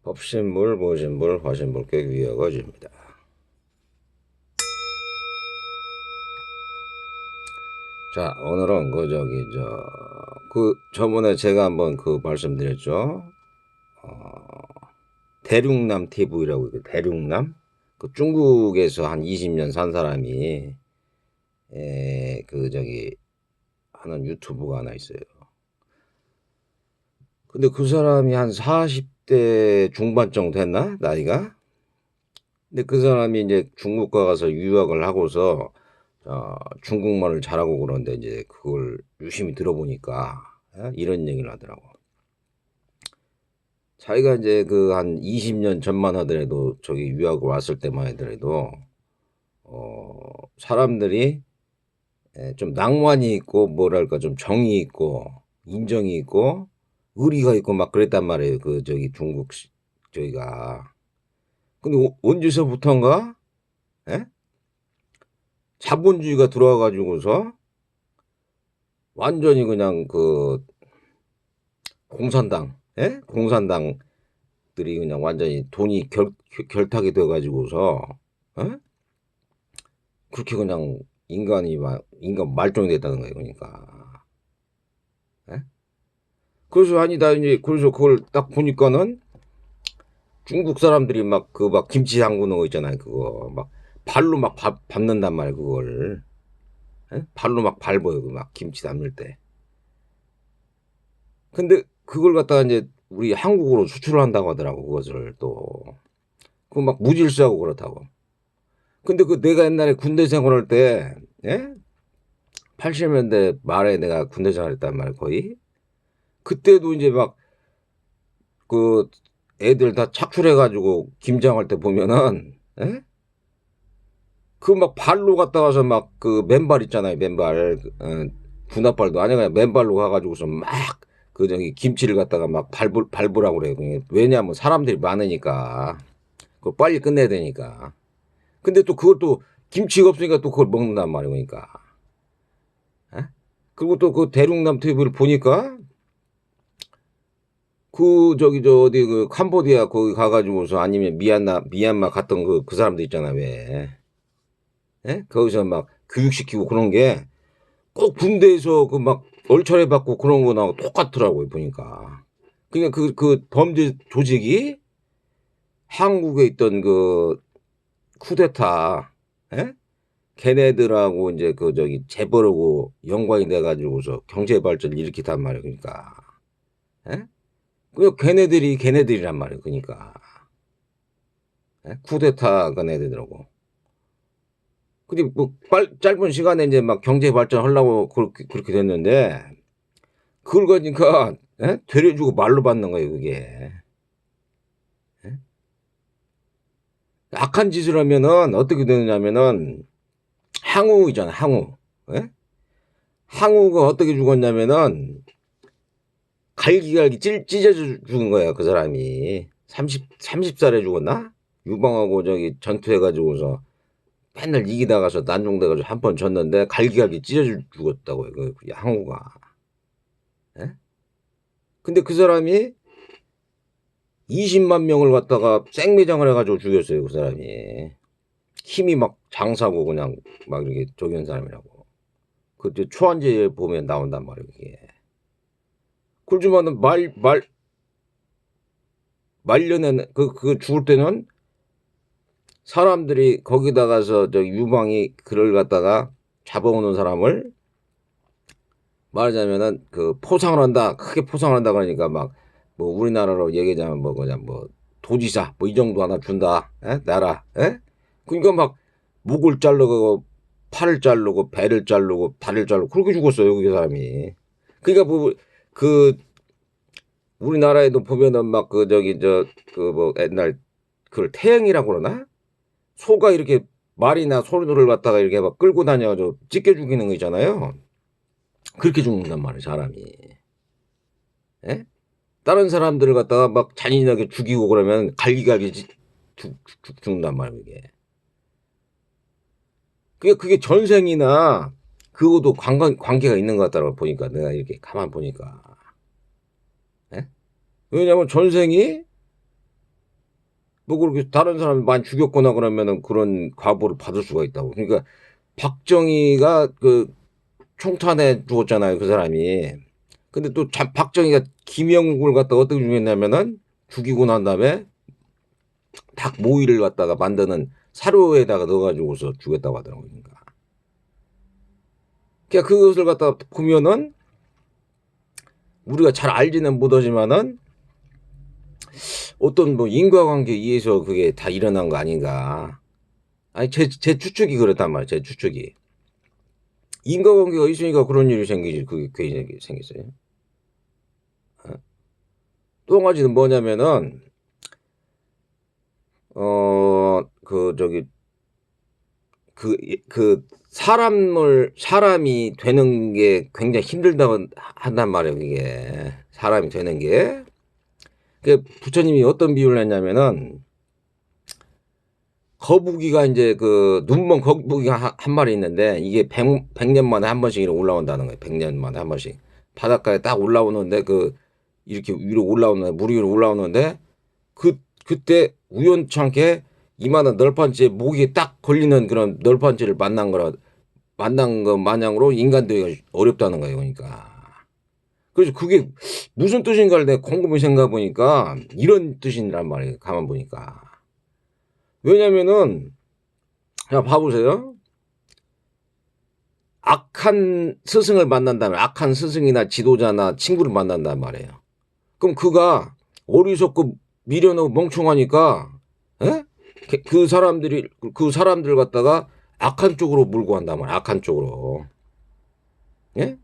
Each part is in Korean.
법신물, 보신물, 화신물격 위어거지입니다. 자, 오늘은 저번에 제가 한번 말씀드렸죠. 대륙남 TV라고, 대륙남? 중국에서 한 20년 산 사람이, 하는 유튜브가 하나 있어요. 근데 그 사람이 한 40대 중반 정도 됐나? 나이가? 근데 그 사람이 이제 중국 가서 유학을 하고서 중국말을 잘하고 그러는데 이제 그걸 유심히 들어보니까 이런 얘기를 하더라고. 자기가 이제 한 20년 전만 하더라도 저기 유학을 왔을 때만 하더라도 사람들이 좀 낭만이 있고 뭐랄까 좀 정이 있고 인정이 있고 의리가 있고 막 그랬단 말이에요. 중국 저기가. 근데 언제서부턴가 자본주의가 들어와가지고서 완전히 그냥 공산당, 공산당들이 그냥 완전히 돈이 결탁이 돼가지고서, 그렇게 그냥 인간 말종이 됐다는 거예요, 그러니까. 그래서 그래서 그걸 딱 보니까는 중국 사람들이 막 김치 담그는 거 있잖아요, 그거. 막 발로 막 밟는단 말이에요, 그걸. 발로 막 밟아요, 김치 담을 때. 근데 그걸 갖다가 이제 우리 한국으로 수출을 한다고 하더라고, 그것을 또. 그거 막 무질서하고 그렇다고. 근데 내가 옛날에 군대 생활할 때, 80년대 말에 내가 군대 생활했단 말이야, 거의. 그때도 이제 애들 다 착출해가지고 김장할 때 보면은, 발로 갔다 와서 맨발 있잖아요, 맨발. 군홧발도 아니야, 그냥 맨발로 가가지고서 김치를 갖다가 밟으라고 그래요. 왜냐하면 사람들이 많으니까. 그걸 빨리 끝내야 되니까. 근데 또 그것도 김치가 없으니까 또 그걸 먹는단 말이에요. 그러니까. 그리고 또 대륙남 TV를 보니까 캄보디아 거기 가가지고서 아니면 미얀마 갔던 그 사람들 있잖아, 왜. 거기서 막 교육시키고 그런 게 꼭 군대에서 얼차려 받고 그런 거하고 똑같더라고요, 보니까. 그러니까 범죄 조직이 한국에 있던 쿠데타, 걔네들하고 이제 재벌하고 연관이 돼가지고서 경제 발전을 일으키단 말이에요, 그러니까. 걔네들이란 말이에요, 그러니까. 쿠데타 걔네들하고. 근데 짧은 시간에 이제 경제 발전하려고 그렇게 됐는데, 그걸 가니까, 되려주고 말로 받는 거예요, 그게. 악한 짓을 하면은 어떻게 되느냐면은 항우 있잖아, 항우. 항우가 어떻게 죽었냐면은 갈기갈기 찢어 죽은 거야, 그 사람이. 30살에 죽었나? 유방하고 전투해가지고서 맨날 이기다가서 난종돼가지고 한 번 졌는데 갈기갈기 찢어 죽었다고요, 그 항우가. 근데 그 사람이 20만 명을 갖다가 생매장을 해가지고 죽였어요, 그 사람이. 힘이 장사고 그냥 이렇게 저기한 사람이라고. 초안지에 보면 나온단 말이에요, 이게. 그렇지만은 말년에 죽을 때는 사람들이 거기다가서 유방이 그를 갖다가 잡아오는 사람을 말하자면은 포상을 한다, 크게 포상을 한다 그러니까 우리나라로 얘기하자면 그냥 도지사 이 정도 하나 준다, 나라, 그러니까 목을 자르고 팔을 자르고 배를 자르고 다리를 자르고 그렇게 죽었어요, 그 사람이. 그러니까 우리나라에도 보면은 옛날 그걸 태행이라고 그러나? 소가 이렇게 말이나 소를 갖다가 이렇게 끌고 다녀가지고 찢겨 죽이는 거 있잖아요. 그렇게 죽는단 말이에요, 사람이. 다른 사람들을 갖다가 잔인하게 죽이고 그러면 갈기갈기 죽는단 말이에요, 이게. 그게 전생이나 그거도 관계가 있는 것 같다고 보니까, 내가 이렇게 가만 보니까. 왜냐면 전생이 뭐 그렇게 다른 사람 많이 죽였거나 그러면은 그런 과보를 받을 수가 있다고. 그러니까 박정희가 그 총탄해 죽었잖아요, 그 사람이. 근데 또 박정희가 김영국을 갖다 어떻게 죽였냐면은 죽이고 난 다음에 닭 모이를 갖다가 만드는 사료에다가 넣어가지고서 죽였다고 하더라고요. 그러니까 그것을 갖다 보면은 우리가 잘 알지는 못하지만은 어떤 뭐 인과관계에 의해서 그게 다 일어난 거 아닌가. 아니 제 추측이 그렇단 말이에요. 제 추측이. 인과관계가 있으니까 그런 일이 생기지. 그게 괜히 생겼어요. 또 한 가지는 뭐냐면은 저기 사람이 되는 게 굉장히 힘들다고 한단 말이에요. 이게 사람이 되는 게. 그 부처님이 어떤 비유를 했냐면은 거북이가 이제 그 눈먼 거북이가 한 마리 있는데 이게 100년 만에 한 번씩 이렇게 올라온다는 거예요. 100년 만에 한 번씩 바닷가에 딱 올라오는데 그 이렇게 위로 올라오는 물 위로 올라오는데 그때 우연찮게 이만한 널판지에 목이 딱 걸리는 그런 널판지를 만난 거 마냥으로 인간 되기가 어렵다는 거예요. 그러니까. 그래서 그게 무슨 뜻인가를 내가 곰곰이 생각해 보니까 이런 뜻이란 말이에요. 가만 보니까. 왜냐면은 자 봐보세요. 악한 스승을 만난다면 악한 스승이나 지도자나 친구를 만난단 말이에요. 그럼 그가 어리석고 미련하고 멍청하니까 에? 그 사람들 갖다가 악한 쪽으로 몰고 간단 말이에요. 악한 쪽으로. 예?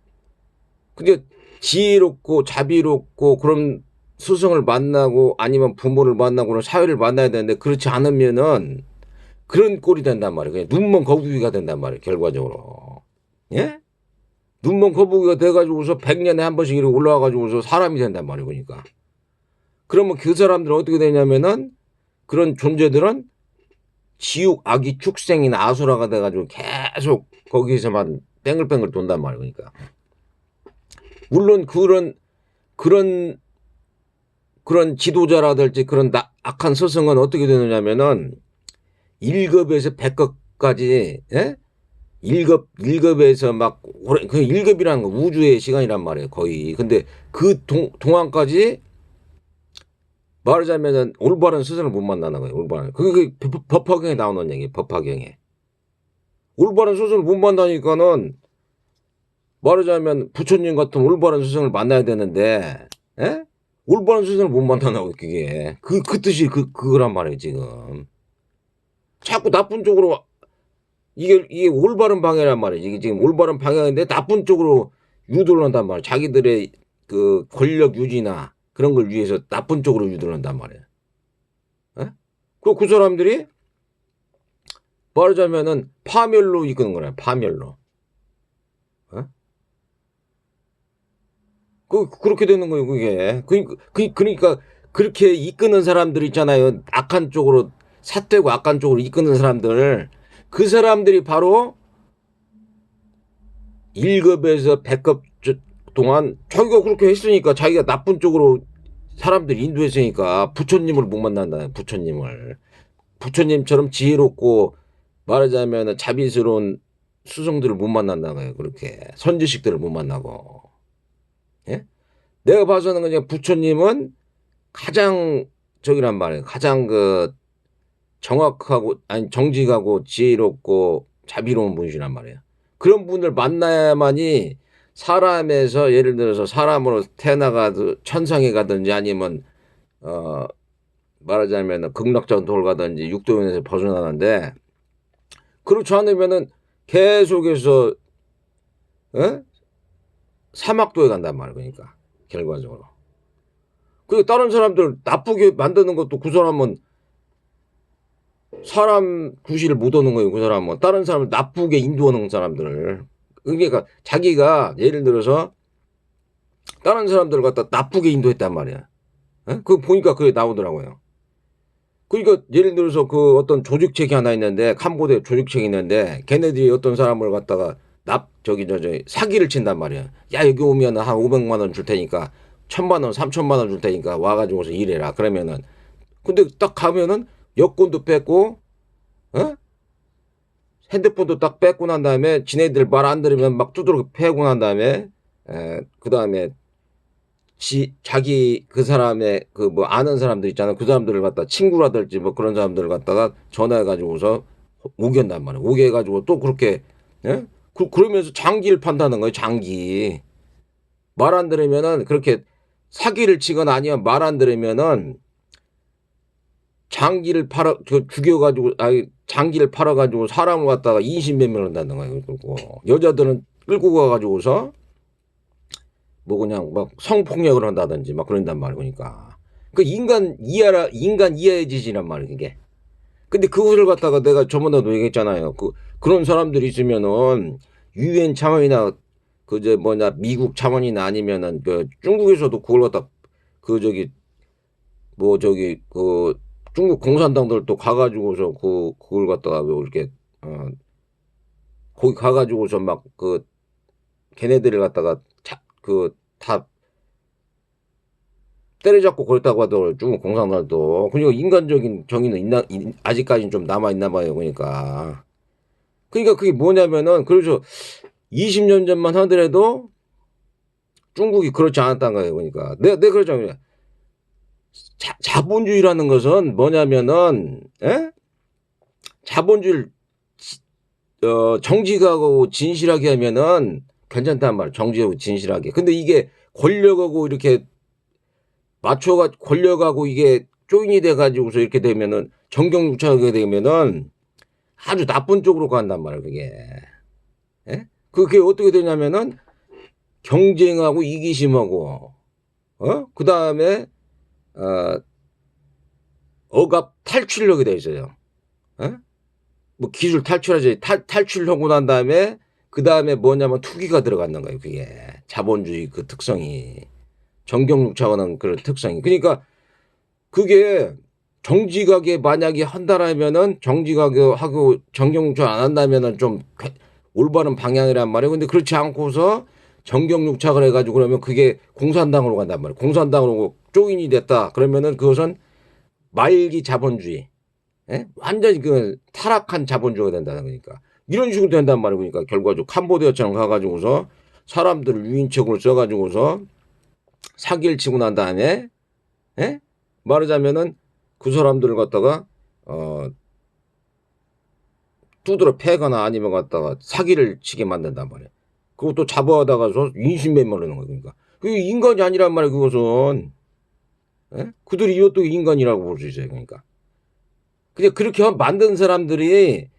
근데 지혜롭고 자비롭고 그런 스승을 만나고 아니면 부모를 만나고 그런 사회를 만나야 되는데 그렇지 않으면은 그런 꼴이 된단 말이에요. 그냥 눈먼 거북이가 된단 말이에요. 결과적으로. 예? 눈먼 거북이가 돼가지고서 100년에 한 번씩 이렇게 올라와가지고서 사람이 된단 말이에요. 그러니까. 그러면 그 사람들은 어떻게 되냐면은 그런 존재들은 지옥 악이 축생이나 아수라가 돼가지고 계속 거기서만 뱅글뱅글 돈단 말이에요. 그러니까. 물론 그런 지도자라든지 그런 악한 스승은 어떻게 되느냐면은 1급에서 100급까지, 예? 1급에서 막, 그 1급이라는 거 우주의 시간이란 말이에요, 거의. 근데 그 동안까지 말하자면은 올바른 스승을 못 만나는 거예요, 올바른. 그게 법화경에 나오는 얘기예요, 법화경에. 올바른 스승을 못 만나니까는 말하자면 부처님 같은 올바른 스승을 만나야 되는데, 예? 올바른 스승을 못 만나고 그게. 그 뜻이 그거란 말이에요, 지금. 자꾸 나쁜 쪽으로 이게 올바른 방향이란 말이에요. 이게 지금 올바른 방향인데 나쁜 쪽으로 유도를 한단 말이에요. 자기들의 그 권력 유지나 그런 걸 위해서 나쁜 쪽으로 유도를 한단 말이에요. 예? 그 사람들이 말하자면은 파멸로 이끄는 거예요. 파멸로. 예? 그렇게 되는 거예요, 그게. 그러니까 그렇게 이끄는 사람들 있잖아요. 악한 쪽으로 삿되고 악한 쪽으로 이끄는 사람들. 그 사람들이 바로 1급에서 100급 동안 자기가 그렇게 했으니까 자기가 나쁜 쪽으로 사람들 인도했으니까 부처님을 못 만난다. 부처님처럼 지혜롭고 말하자면 자비스러운 수성들을 못 만난다는 거예요. 그렇게 선지식들을 못 만나고. 예? 내가 봐서는 그냥 부처님은 가장 저기란 말이에요. 가장 그 정확하고 아니 정직하고 지혜롭고 자비로운 분이란 말이에요. 그런 분을 만나야만이 사람에서 예를 들어서 사람으로 태어나가도 천상에 가든지 아니면 말하자면 극락전도를 가든지 육도연에서 벗어나는데 그렇지 않으면은 계속해서 사막도에 간단 말이에요. 그러니까 결과적으로. 그리고 다른 사람들 나쁘게 만드는 것도 그 사람은 사람 구실을 못 얻는 거예요. 그 사람은 다른 사람을 나쁘게 인도하는 사람들을. 그러니까 자기가 예를 들어서 다른 사람들을 갖다 나쁘게 인도했단 말이야. 그거 보니까 그게 나오더라고요. 그러니까 예를 들어서 그 어떤 조직책이 하나 있는데 캄보디아 조직책이 있는데 걔네들이 어떤 사람을 갖다가 사기를 친단 말이야. 야 여기 오면 한 500만 원 줄 테니까 1000만 원 3000만 원 줄 테니까 와가지고서 일해라. 그러면은 근데 딱 가면은 여권도 뺏고, 어? 핸드폰도 딱 뺏고 난 다음에 지네들 말 안 들으면 막 두드러 패고 난 다음에, 그 다음에 자기 그 사람의 그 뭐 아는 사람들 있잖아. 그 사람들을 갖다 친구라든지 뭐 그런 사람들을 갖다가 전화해가지고서 우겼단 말이야. 우겨가지고 또 그렇게, 예? 그러면서 장기를 판다는 거예요. 장기. 말 안 들으면은 그렇게 사기를 치거나 아니면 말 안 들으면은 장기를 팔아 죽여가지고 장기를 팔아가지고 사람을 갖다가 인신매매를 한다는 거예요. 그리고 여자들은 끌고 가가지고서 뭐 그냥 막 성폭력을 한다든지 막 그런단 말이야. 그러니까 그 인간 이하의 짓이란 말이야 이게. 근데 그것을 갖다가 내가 저번에도 얘기했잖아요. 그런 사람들이 있으면은 유엔 차원이나 그저 뭐냐 미국 차원이나 아니면은 그 중국에서도 그걸 갖다 그 저기 뭐 저기 그 중국 공산당들도 가가지고서 그걸 갖다가 뭐 이렇게 거기 가가지고서 막 그 걔네들을 갖다가 다 때려잡고 그랬다고 하더라고요. 중국 공산당도. 그러니까 인간적인 정의는 아직까지는 좀 남아있나 봐요. 그러니까 그게 뭐냐면은 그래서 20년 전만 하더라도 중국이 그렇지 않았다는 거예요. 그러니까 내가 그러잖아요. 자본주의라는 것은 뭐냐면은 자본주의를 정직하고 진실하게 하면은 괜찮단 말이에요. 정직하고 진실하게. 근데 이게 권력하고 이렇게 권력하고 이게 조인이 돼가지고서 이렇게 되면은 정경유착하게 되면은 아주 나쁜 쪽으로 간단 말이에요. 그게. 그게 어떻게 되냐면은 경쟁하고 이기심하고 그 다음에 억압 탈출력이 돼 있어요. 뭐 기술 탈출하지 탈출하고 난 다음에 그 다음에 뭐냐면 투기가 들어가는 거예요. 그게 자본주의 그 특성이 정경유착하는 그런 특성이. 그러니까 그게 정직하게 만약에 한다라면은 정직하게 하고 정경유착 안 한다면은 좀 올바른 방향이란 말이에요. 근데 그렇지 않고서 정경유착을 해가지고 그러면 그게 공산당으로 간단 말이에요. 공산당으로 조인이 됐다. 그러면은 그것은 말기 자본주의. 완전히 그 타락한 자본주의가 된다는 거니까. 이런 식으로 된단 말이에요. 그러니까 결과적으로 캄보디아처럼 가가지고서 사람들을 유인책으로 써가지고서 사기를 치고 난 다음에 말하자면은 그 사람들을 갖다가 두드러 패거나 아니면 갖다가 사기를 치게 만든단 말이에요. 그것도 잡아다가서 인신매매를 하는 거예요. 그러니까 그게 인간이 아니란 말이에요. 그것은 그들이 이것도 인간이라고 볼 수 있어요. 그러니까 그냥 그렇게 만든 사람들이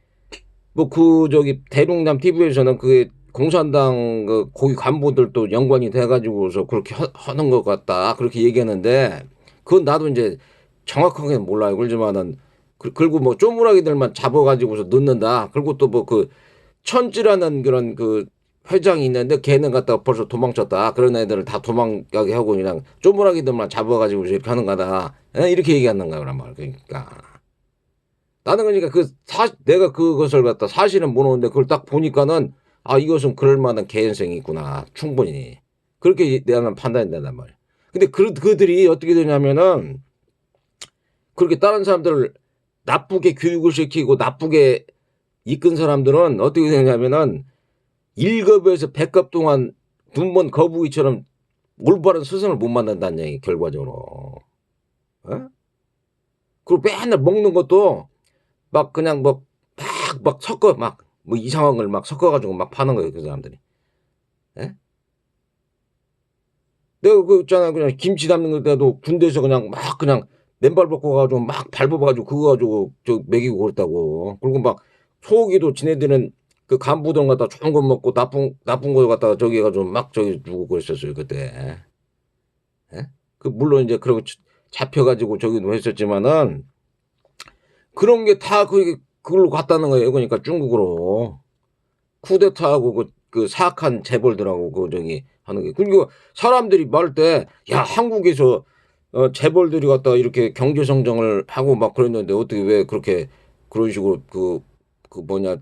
뭐 저기 대륙남 TV에서는 그게 공산당 그 고위 간부들도 연관이 돼가지고서 그렇게 하는 것 같다 그렇게 얘기하는데 그건 나도 이제 정확하게는 몰라요. 그러지만은 그리고 뭐 쪼무라기들만 잡아가지고서 넣는다. 그리고 또 뭐 그 천지라는 그런 그 회장이 있는데 걔는 갖다가 벌써 도망쳤다. 그런 애들을 다 도망가게 하고 그냥 쪼무라기들만 잡아가지고 이렇게 하는 거다. 이렇게 얘기하는 거란 말이야. 그러니까 나는 그러니까 내가 그것을 갖다 사실은 모르는데 그걸 딱 보니까는 이것은 그럴 만한 개연성이 있구나. 충분히. 그렇게 내가 판단이 된단 말이야. 근데 그들이 어떻게 되냐면은 그렇게 다른 사람들을 나쁘게 교육을 시키고 나쁘게 이끈 사람들은 어떻게 되냐면은 1급에서 100급 동안 눈먼 거북이처럼 올바른 스승을 못 만난다는 얘기 결과적으로. 그리고 맨날 먹는 것도 막 그냥 막 섞어 뭐 이상한 걸 막 섞어가지고 막 파는 거예요. 그 사람들이. 내가 그 있잖아 그냥 김치 담는 때도 군대에서 그냥 맨발 벗고 가지고 막 밟아가지고 그거 가지고 저 먹이고 그랬다고. 그리고 막 소고기도 지네들은 그 간부들 갖다 좋은 거 먹고 나쁜 거 갖다가 저기 해가지고 막 저기 주고 그랬었어요 그때. 그 물론 이제 그러고 잡혀가지고 저기도 했었지만은 그런 게 다 그걸로 갔다는 거예요. 그러니까 중국으로 쿠데타하고 그 사악한 재벌들하고 그 저기 하는 게. 그리고 사람들이 말할 때 야 한국에서 재벌들이 갖다 이렇게 경제 성장을 하고 막 그랬는데 어떻게 왜 그렇게 그런 식으로 그 뭐냐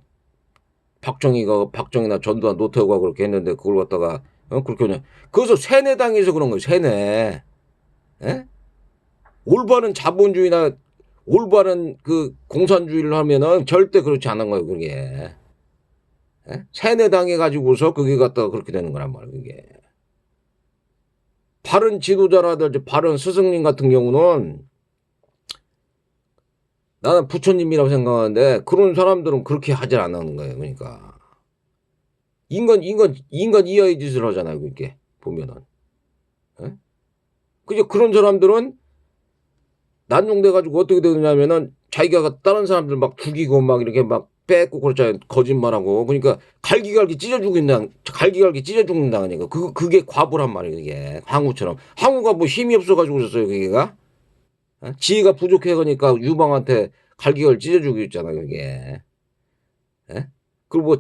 박정희나 전두환 노태우가 그렇게 했는데 그걸 갖다가 그렇게 그냥 그래서 세뇌당해서 그런 거예요. 세뇌. 올바른 자본주의나 올바른 그 공산주의를 하면은 절대 그렇지 않은 거예요, 그게. 예? 세뇌당해가지고서 그게 갖다가 그렇게 되는 거란 말이에요, 그게. 바른 지도자라든지 바른 스승님 같은 경우는 나는 부처님이라고 생각하는데 그런 사람들은 그렇게 하질 않는 거예요, 그러니까. 인간 이하의 짓을 하잖아요, 그게. 보면은. 예? 그런 사람들은 난용돼가지고 어떻게 되느냐면은 자기가 다른 사람들 막 죽이고 막 이렇게 막 뺏고 그렇잖아요. 거짓말하고. 그러니까 갈기갈기 찢어 죽는다니까. 그게 과부란 말이에요, 그게. 항우처럼. 항우가 뭐 힘이 없어가지고 있었어요, 그게가. 어? 지혜가 부족해 가니까 유방한테 갈기갈 찢어 죽이고 있잖아요, 그게. 예? 그리고 뭐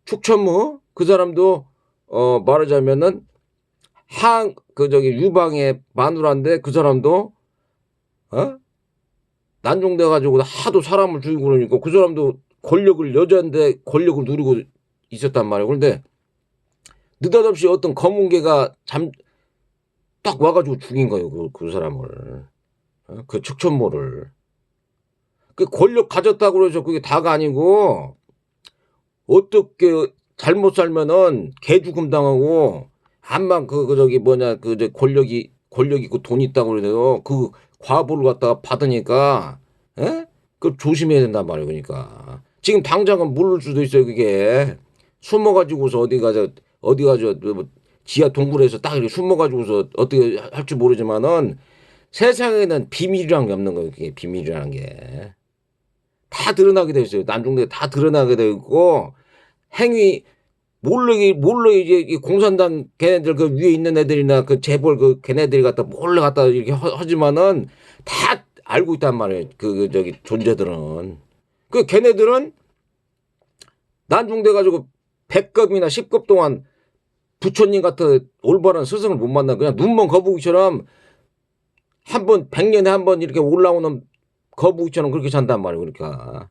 축천무? 그 사람도, 말하자면은 유방의 마누라인데 그 사람도, 난종돼가지고 하도 사람을 죽이고 그러니까 그 사람도 여자인데 권력을 누리고 있었단 말이에요. 그런데 느닷없이 어떤 검은개가 딱 와가지고 죽인 거예요. 그 사람을. 그 축천모를. 그 권력 가졌다고 그래서 그게 다가 아니고 어떻게 잘못 살면은 개죽음 당하고 암만 권력 있고 돈 있다고 그래도 그 과보를 갖다가 받으니까, 에? 그 조심해야 된단 말이에요. 그러니까 지금 당장은 모를 수도 있어요. 그게 숨어가지고서 어디 가서 뭐 지하 동굴에서 딱 이렇게 숨어가지고서 어떻게 할 줄 모르지만은 세상에는 비밀이라는 게 없는 거예요. 그게 비밀이라는 게 다 드러나게 돼 있어요. 난중대 다 드러나게 돼 있고 행위 몰래 이제 이 공산당 걔네들 그 위에 있는 애들이나 그 재벌 그 걔네들이 몰래 갖다 이렇게 하지만은 다 알고 있단 말이에요. 존재들은. 걔네들은 난중돼 가지고 100급이나 10급 동안 부처님 같은 올바른 스승을 못 만나 그냥 눈먼 거북이처럼 한 번 100년에 한 번 이렇게 올라오는 거북이처럼 그렇게 산단 말이에요. 그러니까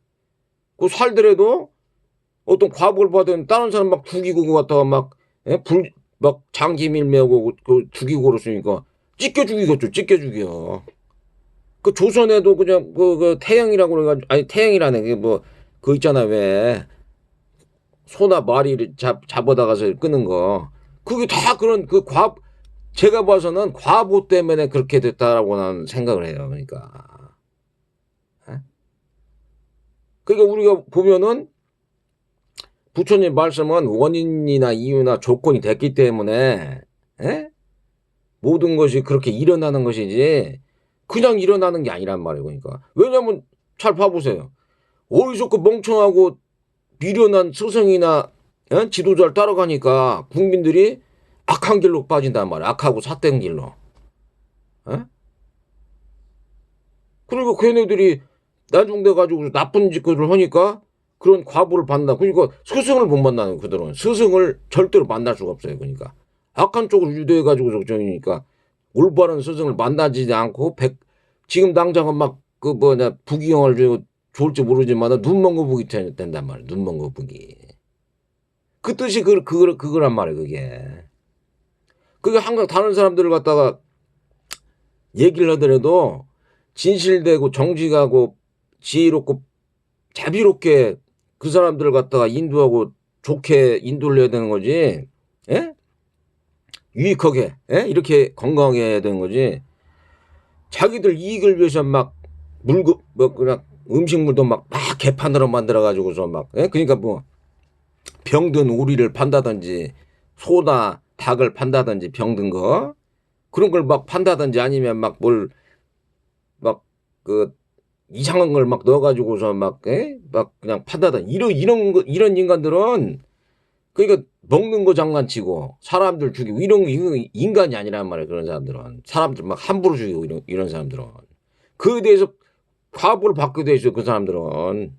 그 살더라도 어떤 과보를 받은 다른 사람 막 죽이고 그 갖다가 막 장기밀 메고 죽이고 그랬으니까 찢겨 죽이겠죠. 찢겨 죽여. 그 조선에도 그냥 태양이라고 그래가지고 아니 태양이라네 그 있잖아 왜 소나 말이 잡아다가서 끄는 거 그게 다 그런 제가 봐서는 과보 때문에 그렇게 됐다라고 나는 생각을 해요. 그러니까 우리가 보면은 부처님 말씀은 원인이나 이유나 조건이 됐기 때문에 모든 것이 그렇게 일어나는 것이지 그냥 일어나는 게 아니란 말이에요. 그러니까 왜냐면 잘 봐보세요. 어디서 그 멍청하고 미련한 스승이나 지도자를 따라가니까 국민들이 악한 길로 빠진단 말이에요. 악하고 삿된 길로. 그리고 걔네들이 난중돼가지고 나쁜 짓들을 하니까 그런 과보를 받는다. 그러니까 스승을 못 만나는 그들은 스승을 절대로 만날 수가 없어요. 그러니까 악한 쪽을 유도해가지고 적정이니까 올바른 스승을 만나지 않고 지금 당장은 막 부귀영화를 주고 좋을지 모르지만 눈먼 거북이 된단 말이에요. 눈먼 거북이. 그 뜻이 그거란 말이에요. 그게 항상 다른 사람들을 갖다가 얘기를 하더라도 진실되고 정직하고 지혜롭고 자비롭게 그 사람들을 갖다가 인도하고 좋게 인도를 해야 되는 거지. 유익하게 이렇게 건강하게 해야 되는 거지. 자기들 이익을 위해서 막 그냥 음식물도 막 개판으로 만들어 가지고서 그러니까 뭐 병든 오리를 판다든지 소나 닭을 판다든지 병든 거 그런 걸 막 판다든지 아니면 이상한 걸 막 넣어가지고서 그냥 판다든지 이런 인간들은 그러니까 먹는 거 장난치고 사람들 죽이고 이런 인간이 아니란 말이에요. 그런 사람들은 사람들 막 함부로 죽이고 이런 사람들은 그에 대해서 과보를 받게 돼 있어요. 그 사람들은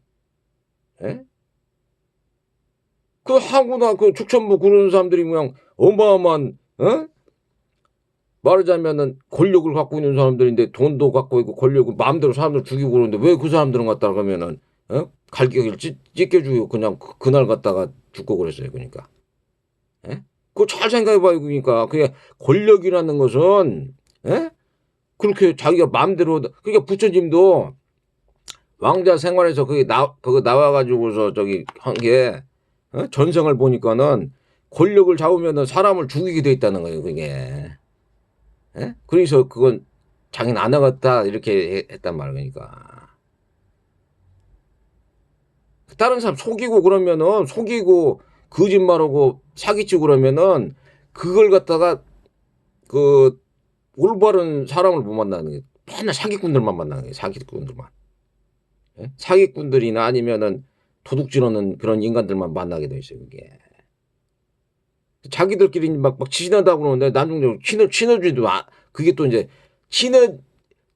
하고나 축천부 그런 사람들이 그냥 어마어마한 말하자면은 권력을 갖고 있는 사람들인데 돈도 갖고 있고 권력을 마음대로 사람들 죽이고 그러는데 왜 그 사람들은 갖다가 그러면은 갈기를 찢겨 죽이고 그냥 그날 갖다가 죽고 그랬어요. 그러니까 그거 잘 생각해봐요. 그러니까 그게 권력이라는 것은 예? 그렇게 자기가 마음대로 그러니까 부처님도 왕자 생활에서 그거 나와가지고서 저기 한 게 전생을 보니까는 권력을 잡으면은 사람을 죽이게 돼 있다는 거예요, 그게. 예? 그래서 그건 자기는 안 하겠다 이렇게 했단 말이에요. 그러니까 다른 사람 속이고 그러면은 속이고 거짓말하고 사기치고 그러면은 그걸 갖다가 그 올바른 사람을 못 만나는 게 맨날 사기꾼들만 만나는 거예요. 사기꾼들만. 예? 사기꾼들이나 아니면은 도둑질하는 그런 인간들만 만나게 돼 있어요. 그게 자기들끼리 막 친하다고 그러는데 나중에 친해지도 그게 또 이제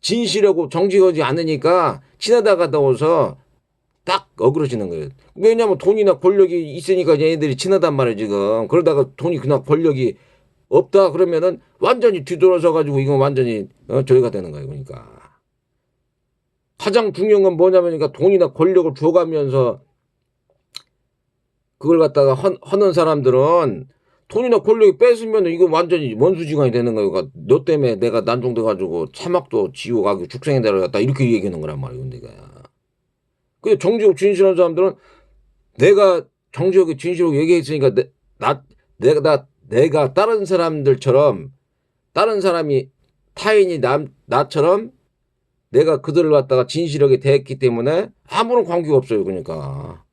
진실하고 정직하지 않으니까 친하다가 나와서 딱 어그러지는 거예요. 왜냐면 돈이나 권력이 있으니까 얘네들이 친하단 말이에요, 지금. 그러다가 돈이 그냥 권력이 없다 그러면은 완전히 뒤돌아서 가지고 이건 완전히 저희가 되는 거예요. 그러니까 가장 중요한 건 뭐냐면 그러니까 돈이나 권력을 줘가면서 그걸 갖다가 하는 사람들은 돈이나 권력이 뺏으면 이거 완전히 원수지간이 되는 거예요. 그러니까 너 때문에 내가 난종돼 가지고 사막도 지옥 가고 죽생에 내려갔다 이렇게 얘기하는 거란 말이에요. 내가. 근데 정지욱 진실한 사람들은 내가 정지욱이 진실하고 얘기했으니까 내가 다른 사람들처럼 다른 사람이 타인이 나처럼 내가 그들을 갖다가 진실하게 대했기 때문에 아무런 관계가 없어요. 그러니까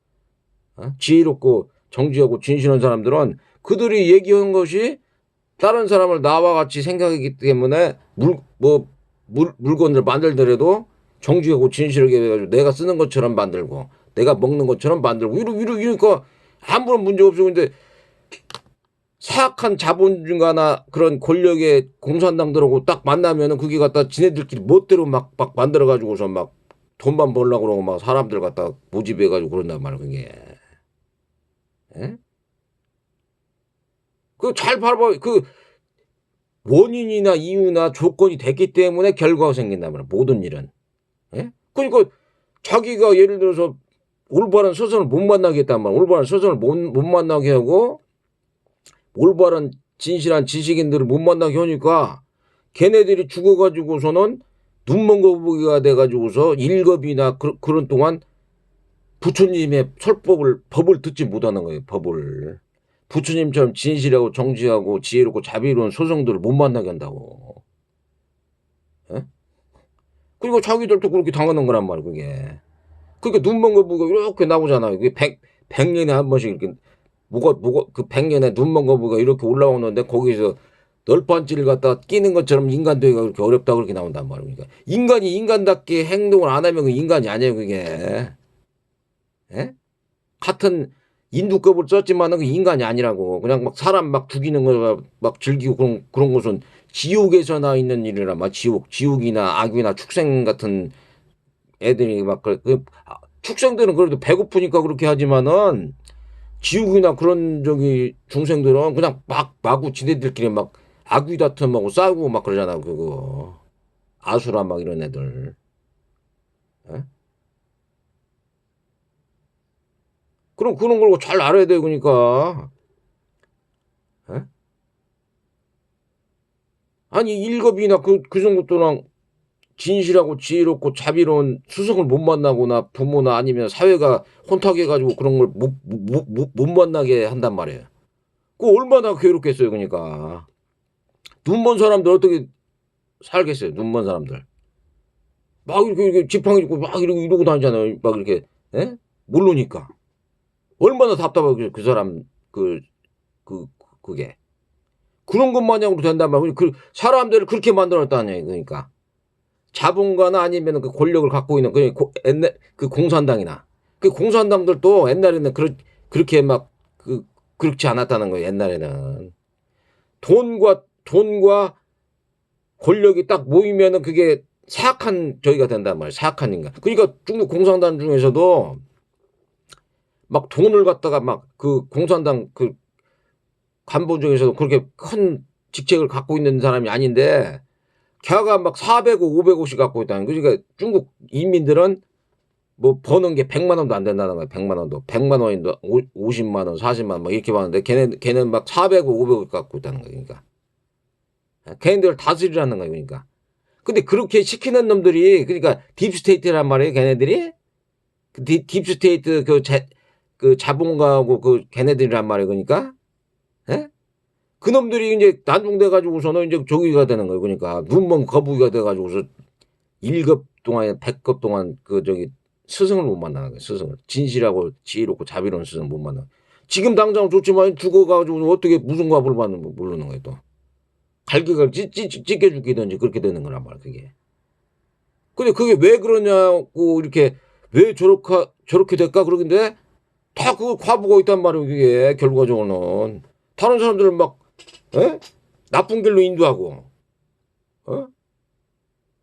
지혜롭고 정지하고 진실한 사람들은 그들이 얘기한 것이 다른 사람을 나와 같이 생각하기 때문에 물건을 만들더라도 정직하고 진실하게 해가지고 내가 쓰는 것처럼 만들고 내가 먹는 것처럼 만들고 이러니까 아무런 문제 없어. 근데 사악한 자본주의나 그런 권력의 공산당들하고 딱 만나면은 그게 갖다 지네들끼리 멋대로 막 만들어가지고서 막 돈만 벌려고 그러고 막 사람들 갖다 모집해가지고 그런단 말이야, 그게. 예? 그 잘 봐봐. 그 원인이나 이유나 조건이 됐기 때문에 결과가 생긴단 말이야, 모든 일은. 예? 그러니까 자기가 예를 들어서 올바른 서선을 못 만나게 했단 말이야. 올바른 서선을 못 만나게 하고 올바른 진실한 지식인들을 못 만나게 하니까 걔네들이 죽어가지고서는 눈먼 거북이가 돼가지고서 일겁이나 그런 동안 부처님의 법을 듣지 못하는 거예요. 법을. 부처님처럼 진실하고 정직하고 지혜롭고 자비로운 소성들을 못 만나게 한다고. 예? 그리고 자기들도 그렇게 당하는 거란 말이에요. 그게. 그러니까 눈먼 거북이가 이렇게 나오잖아요. 그게 100년에 한 번씩 이렇게 그 100년에 눈먼 거북이가 이렇게 올라오는데 거기서 널판지를 갖다 끼는 것처럼 인간 되기가 그렇게 어렵다 그렇게 나온단 말이에요. 그러니까 인간이 인간답게 행동을 안 하면 그 인간이 아니에요. 그게. 예? 같은 인두급을 썼지만은 그 인간이 아니라고. 그냥 막 사람 막 죽이는 거 막 즐기고 그런 것은 지옥에서 나 있는 일이라 막 지옥이나 악이나 축생 같은 애들이 막 축생들은 그래도 배고프니까 그렇게 하지만은 지옥이나 그런 저기 중생들은 그냥 마구 지네들끼리 막 악귀 다툼하고 싸우고 막 그러잖아. 그거 아수라 막 이런 애들. 예? 그럼 그런 걸 잘 알아야 돼. 그러니까. 예? 아니 일겁이나 그 정도랑 진실하고 지혜롭고 자비로운 수석을 못 만나거나 부모나 아니면 사회가 혼탁해가지고 그런 걸 못 만나게 한단 말이에요. 그 얼마나 괴롭겠어요. 그러니까 눈먼 사람들 어떻게 살겠어요. 눈먼 사람들 막 이렇게 지팡이 짚고 막 이러고 다니잖아요. 막 이렇게. 예? 모르니까 얼마나 답답하고 그 사람 그게 그런 것 마냥으로 된단 말이에요. 그 사람들을 그렇게 만들었다는 얘기. 그러니까 자본가나 아니면 그 권력을 갖고 있는 옛날 그 공산당이나 그 공산당들도 옛날에는 그렇게 막 그렇지 않았다는 거예요. 옛날에는 돈과 권력이 딱 모이면은 그게 사악한 저기가 된단 말이에요. 사악한 인간. 그러니까 중국 공산당 중에서도 막 돈을 갖다가 막 그 공산당 그 간부 중에서도 그렇게 큰 직책을 갖고 있는 사람이 아닌데 걔가 막 400억, 500억씩 갖고 있다는 거예요. 그러니까 중국 인민들은 뭐 버는 게 100만 원도 안 된다는 거예요. 100만 원도. 100만 원인데 50만 원, 40만 원 막 이렇게 받는데 걔는 막 400억, 500억 갖고 있다는 거예요. 그러니까. 걔네들 다스리라는 거예요, 그러니까. 근데 그렇게 시키는 놈들이, 그러니까 딥스테이트란 말이에요, 걔네들이. 그 딥스테이트 그 자본가하고 그 걔네들이란 말이에요, 그러니까. 예? 그놈들이 이제 난중돼 가지고서는 이제 저기가 되는 거예요, 그러니까. 눈먼 거북이가 돼가지고서 1급 동안, 100급 동안 그 저기 스승을 못 만나는 거예요, 스승을. 진실하고 지혜롭고 자비로운 스승을 못 만나. 지금 당장 좋지만 죽어가지고 어떻게 무슨 값을 받는 모르는 거예요, 또. 갈기가 찢겨 죽기든지 그렇게 되는 거란 말이야, 그게. 근데 그게 왜 그러냐고, 이렇게, 왜 저렇게 될까? 그러는데, 다 그거 과부가 있단 말이에요, 그게, 결과적으로는. 다른 사람들은 막, 에? 나쁜 길로 인도하고, 어?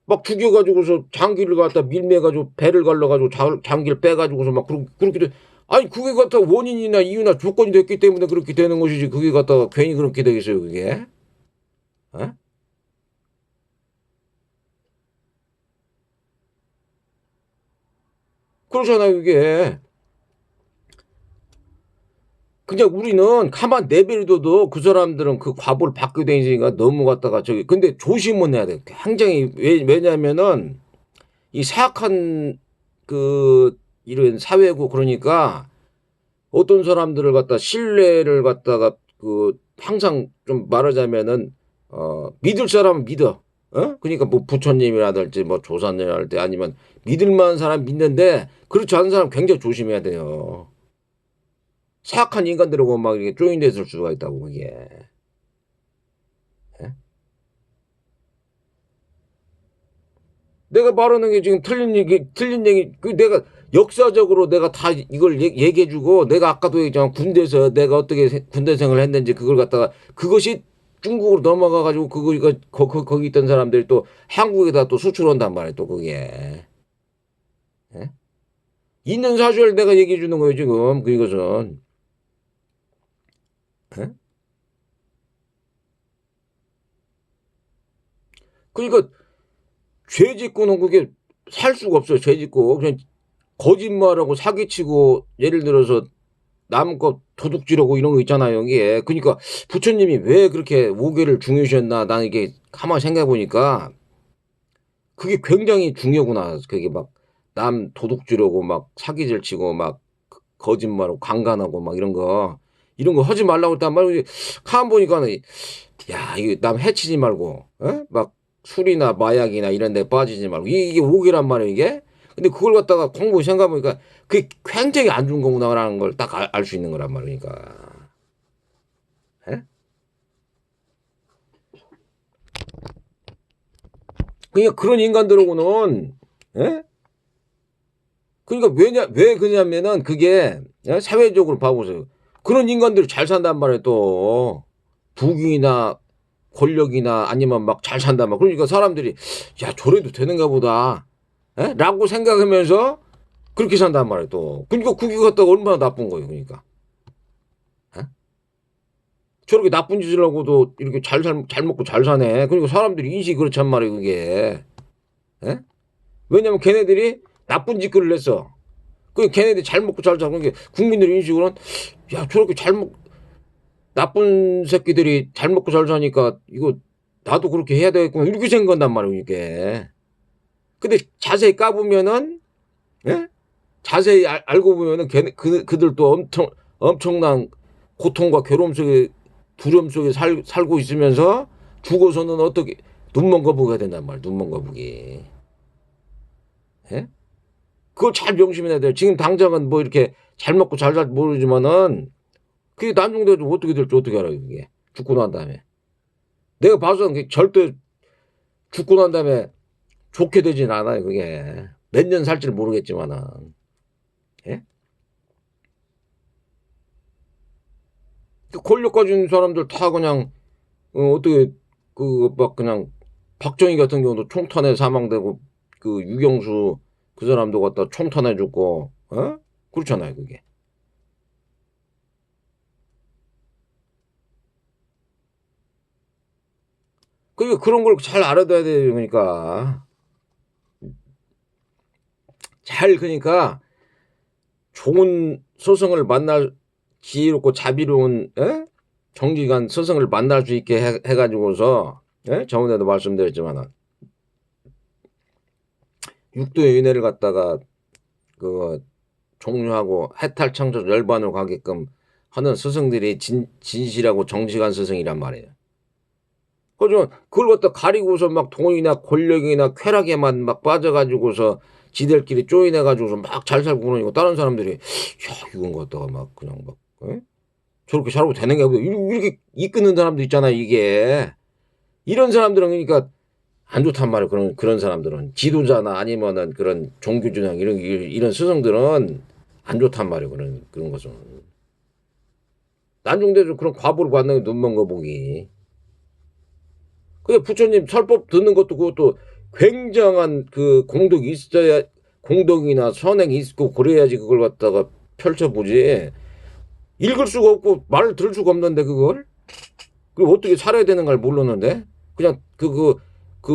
막 죽여가지고서 장기를 갖다 밀매가지고, 배를 갈라가지고, 장기를 빼가지고서 막, 그렇게 돼. 아니, 그게 갖다 원인이나 이유나 조건이 됐기 때문에 그렇게 되는 것이지, 그게 갖다가 괜히 그렇게 되겠어요, 그게? 어? 그렇잖아요, 그게. 그냥 우리는 가만 내버려둬도 그 사람들은 그 과보를 받게 되니까 너무 갖다가 저기, 근데 조심은 해야 돼. 굉장히. 왜냐면은 이 사악한 그 이런 사회고, 그러니까 어떤 사람들을 갖다 신뢰를 갖다가 그 항상 좀 말하자면은 믿을 사람은 믿어. 그러니까 뭐 부처님이라든지 뭐 조사님이라든지 아니면 믿을 만한 사람 믿는데, 그렇지 않은 사람 굉장히 조심해야 돼요. 사악한 인간들하고 막 이렇게 조인됐을 수가 있다고, 그게. 예? 내가 말하는 게 지금 틀린 얘기, 내가 역사적으로 내가 다 이걸 얘기해주고, 내가 아까도 얘기했잖아. 군대에서 내가 어떻게 군대 생활을 했는지, 그걸 갖다가, 그것이 중국으로 넘어가가지고, 이거, 거기 있던 사람들이 또 한국에다 또 수출한단 말이야, 또 그게. 예? 있는 사실을 내가 얘기해주는 거예요, 지금. 이것은. 예? 그러니까, 죄 짓고는 그게 살 수가 없어요. 죄 짓고 그냥 거짓말하고 사기치고, 예를 들어서 남 거 도둑질하고 이런 거 있잖아요, 여기에. 그러니까 부처님이 왜 그렇게 오계를 중요시했나, 나는 이게 가만히 생각해 보니까 그게 굉장히 중요구나. 그게 막 남 도둑질하고 막 사기질 치고 막 거짓말하고 강간하고 막 이런 거 하지 말라고 했단 말이에요. 가만 보니까는, 야, 이거 남 해치지 말고, 막 술이나 마약이나 이런 데 빠지지 말고, 이게 오기란 말이에요, 이게. 근데 그걸 갖다가 공부 생각해보니까 그게 굉장히 안 좋은 거구나라는 걸 딱 알 수 있는 거란 말이니까. 예? 그러니까 그런 인간들하고는, 예? 그러니까 왜 그러냐면은 그게, 사회적으로 봐보세요. 그런 인간들이 잘 산단 말이에요, 또. 부귀나 권력이나 아니면 막 잘 산단 말이에요. 그러니까 사람들이, 야, 저래도 되는가 보다. 라고 생각하면서 그렇게 산단 말이에요, 또. 그러니까 그게 갖다가 얼마나 나쁜 거예요, 그러니까. 에? 저렇게 나쁜 짓을 하고도 이렇게 잘 먹고 잘 사네. 그러니까 사람들이 인식이 그렇단 말이에요, 그게. 에? 왜냐면 걔네들이 나쁜 짓거리를 했어. 그 걔네들이 잘 먹고 잘 사는 게 국민들 인식으로는, 야, 저렇게 나쁜 새끼들이 잘 먹고 잘 사니까 이거 나도 그렇게 해야 되겠구나, 이렇게 생각한단 말이에요, 이게. 근데 자세히 까보면은, 예? 자세히 알고 보면은 그들도 엄청난 고통과 괴로움 속에, 두려움 속에 살고 있으면서 죽어서는 어떻게 눈먼 거북이가 된단 말이에요, 눈먼 거북이. 예? 그걸 잘 명심해야 돼요. 지금 당장은 뭐 이렇게 잘 먹고 잘 살 모르지만은 그게 나중 돼도 어떻게 될지 어떻게 알아요, 그게. 죽고 난 다음에. 내가 봐서는 절대 죽고 난 다음에 좋게 되진 않아요, 그게. 몇 년 살지를 모르겠지만은. 예? 그 권력 가진 사람들 다 그냥, 어떻게, 막 그냥, 박정희 같은 경우도 총탄에 사망되고, 유경수 그 사람도 갖다 총탄에 죽고, 그렇잖아요, 그게. 그러니까 그런 걸 잘 알아둬야 돼요, 그러니까. 그러니까, 좋은 스승을 지혜롭고 자비로운, 정직한 스승을 만날 수 있게 해가지고서, 예? 저번에도 말씀드렸지만 6도의 윤회를 갖다가 그 종료하고 해탈 창조 열반으로 가게끔 하는 스승들이 진실하고 정직한 스승이란 말이에요. 그죠? 그걸 갖다 가리고서 막 돈이나 권력이나 쾌락에만 막 빠져가지고서 지들끼리 쪼인해가지고서 막 잘 살고 그러니까 다른 사람들이 야 이건 갖다가 막 그냥 막 예? 저렇게 살고 되는 게 없어. 이렇게 이끄는 사람도 있잖아 이게. 이런 사람들은 그러니까 안 좋단 말이에요. 그런 사람들은 지도자나 아니면은 그런 종교주장 이런 스승들은 안 좋단 말이에요. 그런 것은 난중대로 그런 과보를 받는 게 눈먼 거 보기. 그 부처님 설법 듣는 것도 그것도 굉장한 그 공덕이 있어야 공덕이나 선행이 있고 그래야지 그걸 갖다가 펼쳐보지. 읽을 수가 없고 말을 들을 수가 없는데 그걸 그리고 어떻게 살아야 되는 걸 모르는데 그냥 그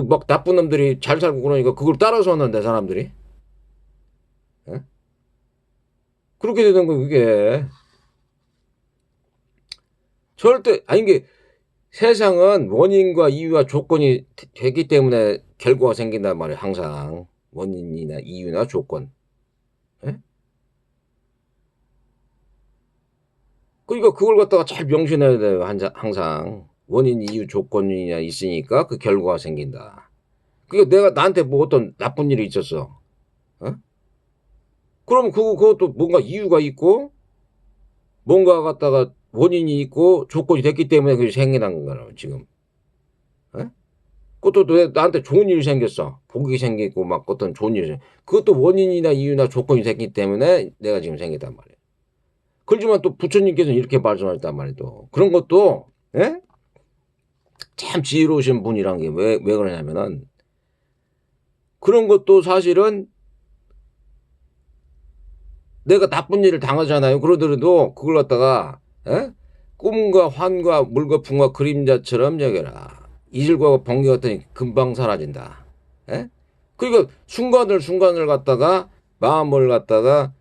막 나쁜 놈들이 잘 살고 그러니까 그걸 따라서 하는데 사람들이 예? 그렇게 되는 거 그게 절대 아니 이게 세상은 원인과 이유와 조건이 되기 때문에 결과가 생긴단 말이에요. 항상 원인이나 이유나 조건. 예? 그러니까 그걸 갖다가 잘 명심해야 돼요. 항상 원인, 이유, 조건이냐 있으니까 그 결과가 생긴다. 그러니까 내가 나한테 뭐 어떤 나쁜 일이 있었어. 어? 그러면 그것도 뭔가 이유가 있고 뭔가 갖다가 원인이 있고 조건이 됐기 때문에 그게 생겨난 거잖아 지금. 어? 그것도 왜 나한테 좋은 일이 생겼어. 복이 생기고 막 어떤 좋은 일이 그것도 원인이나 이유나 조건이 생기기 때문에 내가 지금 생겼단 말이야. 그렇지만 또 부처님께서는 이렇게 말씀하셨단 말이에요. 그런 것도 예? 참 지혜로우신 분이란 게 왜 그러냐면은 그런 것도 사실은 내가 나쁜 일을 당하잖아요. 그러더라도 그걸 갖다가 예? 꿈과 환과 물과 풍과 그림자처럼 여겨라. 이질과 번개 같으니 금방 사라진다. 예? 그러니까 순간을 갖다가 마음을 갖다가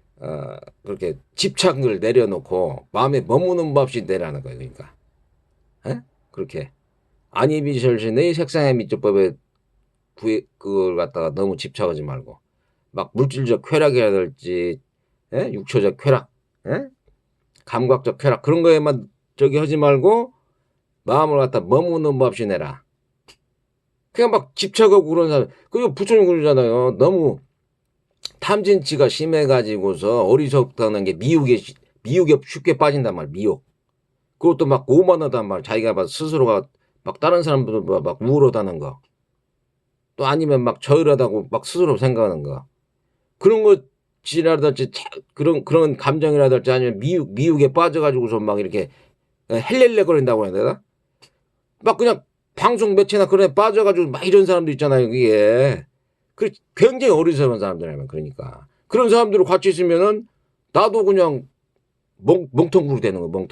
그렇게 집착을 내려놓고 마음에 머무는 법 없이 내라는 거예요. 그러니까 예? 그렇게 안이비설신의 색상의 미조법에 그걸 갖다가 너무 집착하지 말고 막 물질적 쾌락이라든지 예? 육체적 쾌락 예? 감각적 쾌락 그런 거에만 저기 하지 말고 마음을 갖다 머무는 법 없이 내라. 그냥 막 집착하고 그런 사람 그리고 부처님 그러잖아요. 너무 탐진치가 심해가지고서 어리석다는 게 미혹에 쉽게 빠진단 말이야. 미혹. 그것도 막 오만하단 말이야. 자기가 막 스스로가 막 다른 사람들보다 막 우월하다는 거. 또 아니면 막 저열하다고 막 스스로 생각하는 거. 그런 것이라든지 그런 감정이라든지 아니면 미혹에 빠져가지고서 막 이렇게 헬렐레 거린다고 해야 되나? 막 그냥 방송 매체나 그런 데 빠져가지고 막 이런 사람도 있잖아요. 그게. 굉장히 어리석은 사람들이라면 그러니까. 그런 사람들과 같이 있으면은 나도 그냥 멍텅구로 되는 거야. 멍텅.